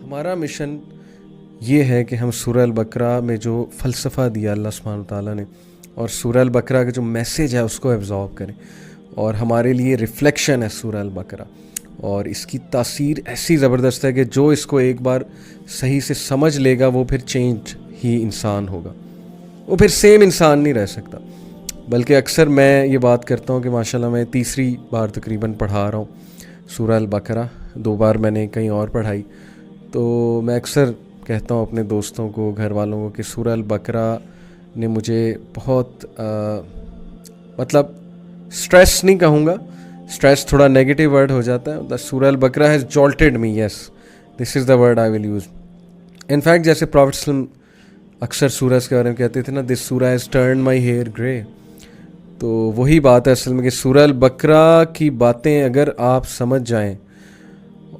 ہمارا مشن یہ ہے کہ ہم سورہ البقرہ میں جو فلسفہ دیا اللہ سبحانہ تعالیٰ نے اور سورہ البقرہ کا جو میسیج ہے اس کو ایبزارب کریں، اور ہمارے لیے ریفلیکشن ہے سورہ البقرہ، اور اس کی تاثیر ایسی زبردست ہے کہ جو اس کو ایک بار صحیح سے سمجھ لے گا وہ پھر چینج ہی انسان ہوگا، وہ پھر سیم انسان نہیں رہ سکتا۔ بلکہ اکثر میں یہ بات کرتا ہوں کہ ماشاءاللہ میں تیسری بار تقریباً پڑھا رہا ہوں سورہ البقرہ، 2 بار میں نے کہیں اور پڑھائی، تو میں اکثر کہتا ہوں اپنے دوستوں کو، گھر والوں کو کہ سورہ البقرہ نے مجھے بہت مطلب سٹریس نہیں کہوں گا، سٹریس تھوڑا نیگیٹو ورڈ ہو جاتا ہے، سورہ البقرہ has jolted me, yes this is the word I will use. In fact جیسے پروفیٹ صلی اللہ علیہ وسلم اکثر سورہ کے بارے میں کہتے تھے نا، دس سورہ ہیز ٹرنڈ مائی ہیئر گرے، تو وہی بات ہے اصل میں کہ سورہ البقرہ کی باتیں اگر آپ سمجھ جائیں،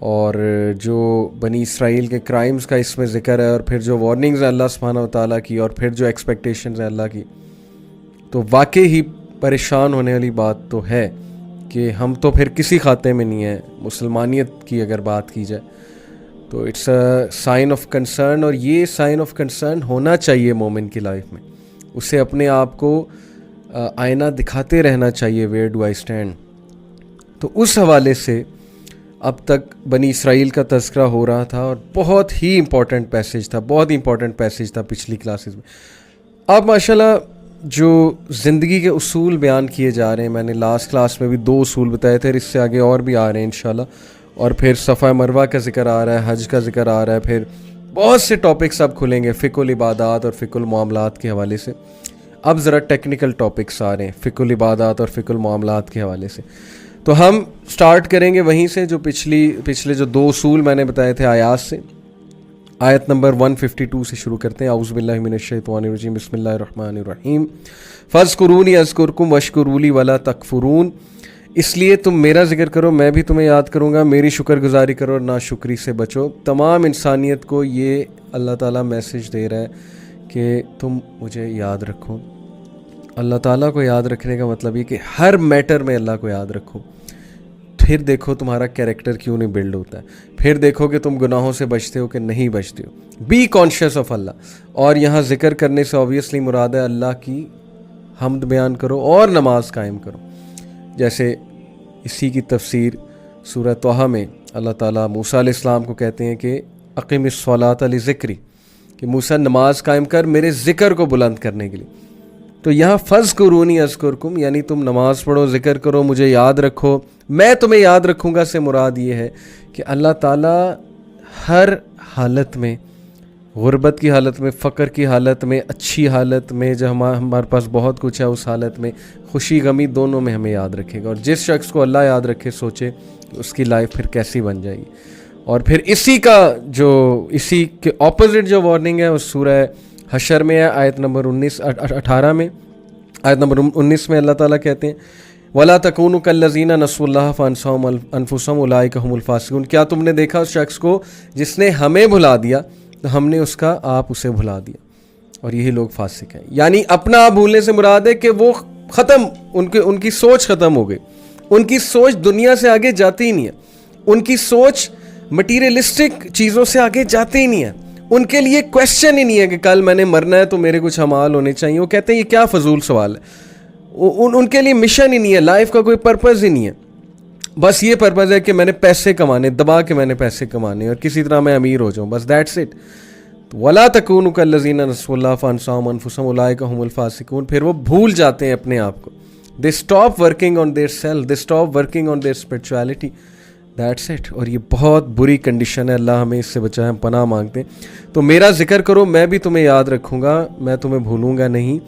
اور جو بنی اسرائیل کے کرائمز کا اس میں ذکر ہے، اور پھر جو وارننگز ہیں اللہ سبحانہ و تعالیٰ کی، اور پھر جو ایکسپیکٹیشنز ہیں اللہ کی، تو واقعی ہی پریشان ہونے والی بات تو ہے کہ ہم تو پھر کسی خاتے میں نہیں ہیں۔ مسلمانیت کی اگر بات کی جائے تو it's a sign of concern, اور یہ سائن آف کنسرن ہونا چاہیے مومن کی لائف میں، اسے اپنے آپ کو آئینہ دکھاتے رہنا چاہیے، ویئر ڈو آئی اسٹینڈ۔ تو اس حوالے سے اب تک بنی اسرائیل کا تذکرہ ہو رہا تھا، اور بہت ہی امپورٹنٹ پیسیج تھا، بہت امپورٹنٹ پیسیج تھا پچھلی کلاسز میں۔ اب ماشاءاللہ جو زندگی کے اصول بیان کیے جا رہے ہیں، میں نے لاسٹ کلاس میں بھی 2 اصول بتائے تھے، اور اس سے آگے اور بھی آ رہے ہیں انشاءاللہ، اور پھر صفا مروہ کا ذکر آ رہا ہے، حج کا ذکر آ رہا ہے، پھر بہت سے ٹاپکس اب کھلیں گے فقہ العبادات اور فقہ المعاملات کے حوالے سے۔ اب ذرا ٹیکنیکل ٹاپکس آ رہے ہیں فقہ العبادات اور فقہ المعاملات کے حوالے سے، تو ہم سٹارٹ کریں گے وہیں سے جو پچھلے جو 2 اصول میں نے بتائے تھے آیات سے۔ آیت نمبر 152 سے شروع کرتے ہیں۔ اعوذ باللہ من الشیطان الرجیم، بسم اللہ الرحمن الرحیم۔ فاذکرونی اذکرکم واشکروا لی ولا تکفرون، اس لیے تم میرا ذکر کرو میں بھی تمہیں یاد کروں گا، میری شکر گزاری کرو اور ناشکری سے بچو۔ تمام انسانیت کو یہ اللہ تعالیٰ میسج دے رہا ہے کہ تم مجھے یاد رکھو۔ اللہ تعالیٰ کو یاد رکھنے کا مطلب یہ کہ ہر میٹر میں اللہ کو یاد رکھو، پھر دیکھو تمہارا کیریکٹر کیوں نہیں بلڈ ہوتا ہے، پھر دیکھو کہ تم گناہوں سے بچتے ہو کہ نہیں بچتے ہو۔ بی کانشیس آف اللہ، اور یہاں ذکر کرنے سے اوبیسلی مراد ہے اللہ کی حمد بیان کرو اور نماز قائم کرو، جیسے اسی کی تفسیر سورہ طٰہٰ میں اللہ تعالیٰ موسیٰ علیہ السلام کو کہتے ہیں کہ اقم الصلاۃ لذکری، کہ موسیٰ نماز قائم کر میرے ذکر کو بلند کرنے کے لیے۔ تو یہاں فاذکرونی اذکرکم، یعنی تم نماز پڑھو، ذکر کرو، مجھے یاد رکھو، میں تمہیں یاد رکھوں گا سے مراد یہ ہے کہ اللہ تعالیٰ ہر حالت میں، غربت کی حالت میں، فقر کی حالت میں، اچھی حالت میں، جب ہمارے پاس بہت کچھ ہے اس حالت میں، خوشی غمی دونوں میں ہمیں یاد رکھے گا۔ اور جس شخص کو اللہ یاد رکھے سوچے اس کی لائف پھر کیسی بن جائے گی۔ اور پھر اسی کے اپوزٹ جو وارننگ ہے اس سورہ حشر میں ہے، آیت نمبر 18 میں، آیت نمبر 19 میں اللہ تعالیٰ کہتے ہیں وَلَا تَكُونُوا كَالَّذِينَ نَسُوا اللَّهَ فَأَنسَاهُمْ أَنفُسَهُمْ أُولَٰئِكَ هُمُ الْفَاسِقُونَ، کیا تم نے دیکھا اس شخص کو جس نے ہمیں بھلا دیا تو ہم نے اس کا آپ اسے بھلا دیا، اور یہی لوگ فاسق ہیں۔ یعنی اپنا آپ بھولنے سے مراد ہے کہ وہ ختم، ان کی سوچ ختم ہو گئی، ان کی سوچ دنیا سے آگے جاتی ہی نہیں ہے، ان کی سوچ مٹیریلسٹک چیزوں سے آگے جاتی ہی نہیں ہے، ان کے لیے کویسچن ہی نہیں ہے کہ کل میں نے مرنا ہے تو میرے کچھ اعمال ہونے چاہیے۔ وہ کہتے ہیں یہ کیا فضول سوال ہے، ان کے لیے مشن ہی نہیں ہے، لائف کا کوئی پرپز ہی نہیں ہے، بس یہ پرپز ہے کہ میں نے پیسے کمانے، دبا کے میں نے پیسے کمانے اور کسی طرح میں امیر ہو جاؤں، بس دیٹس اٹ۔ وَلَا تَكُونُوا كَالَّذِينَ نَسُوا اللَّهَ فَأَنسَاهُمْ أَنفُسَهُمْ أُولَٰئِكَ هُمُ الْفَاسِقُونَ، پھر وہ بھول جاتے ہیں اپنے آپ کو، they stop working on their self, they stop working on their spirituality, that's it۔ اور یہ بہت بری کنڈیشن ہے، اللہ ہمیں اس سے بچائے، ہم پناہ مانگتے ہیں۔ تو میرا ذکر کرو میں بھی تمہیں یاد رکھوں گا، میں تمہیں بھولوں گا نہیں۔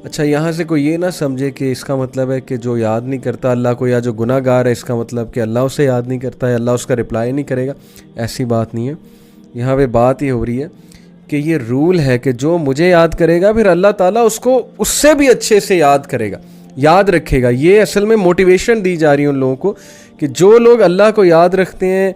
اچھا، یہاں سے کوئی یہ نہ سمجھے کہ اس کا مطلب ہے کہ جو یاد نہیں کرتا اللہ کو یا جو گناہ گار ہے اس کا مطلب کہ اللہ اسے یاد نہیں کرتا ہے، اللہ اس کا رپلائی نہیں کرے گا، ایسی بات نہیں ہے۔ یہاں پہ بات یہ ہو رہی ہے کہ یہ رول ہے کہ جو مجھے یاد کرے گا پھر اللہ تعالیٰ اس کو اس سے بھی اچھے سے یاد کرے گا، یاد رکھے گا۔ یہ اصل میں موٹیویشن دی جا رہی ہے ان لوگوں کو کہ جو لوگ اللہ کو یاد رکھتے ہیں،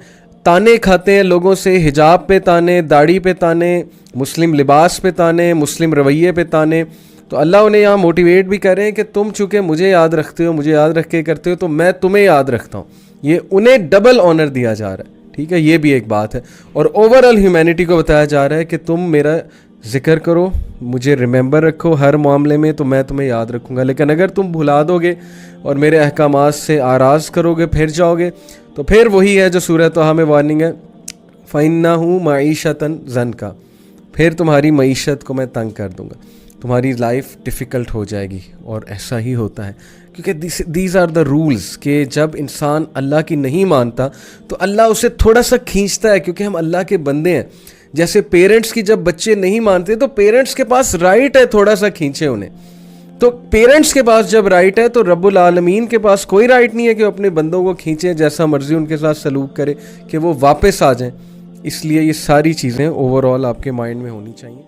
تانے کھاتے ہیں لوگوں سے، حجاب پہ تانے، داڑھی پہ تانے، مسلم لباس پہ تانے، مسلم رویے پہ تانے، تو اللہ انہیں یہاں موٹیویٹ بھی کر رہے ہیں کہ تم چونکہ مجھے یاد رکھتے ہو، مجھے یاد رکھ کے کرتے ہو، تو میں تمہیں یاد رکھتا ہوں۔ یہ انہیں ڈبل آنر دیا جا رہا ہے ٹھیک ہے, یہ بھی ایک بات ہے. اور اوور آل ہیومینٹی کو بتایا جا رہا ہے کہ تم میرا ذکر کرو, مجھے ریممبر رکھو ہر معاملے میں, تو میں تمہیں یاد رکھوں گا. لیکن اگر تم بھلا دو گے اور میرے احکامات سے آراز کرو گے, پھر جاؤ گے, تو پھر وہی ہے جو سورہ طٰہٰ میں وارننگ ہے, فَإِنَّهُ مَعِيشَةً ضَنْكَ, پھر تمہاری معیشت کو میں تنگ کر دوں گا, تمہاری لائف ڈیفیکلٹ ہو جائے گی. اور ایسا ہی ہوتا ہے, کیونکہ دیز آر دا رولز, کہ جب انسان اللہ کی نہیں مانتا تو اللہ اسے تھوڑا سا کھینچتا ہے, کیونکہ ہم اللہ کے بندے ہیں. جیسے پیرنٹس کی جب بچے نہیں مانتے تو پیرنٹس کے پاس رائٹ ہے تھوڑا سا کھینچے انہیں, تو پیرنٹس کے پاس جب رائٹ ہے تو رب العالمین کے پاس کوئی رائٹ نہیں ہے کہ وہ اپنے بندوں کو کھینچے, جیسا مرضی ان کے ساتھ سلوک کرے کہ وہ واپس آ جائیں. اس لیے یہ ساری چیزیں اوور آل آپ کے مائنڈ میں ہونی چاہیے.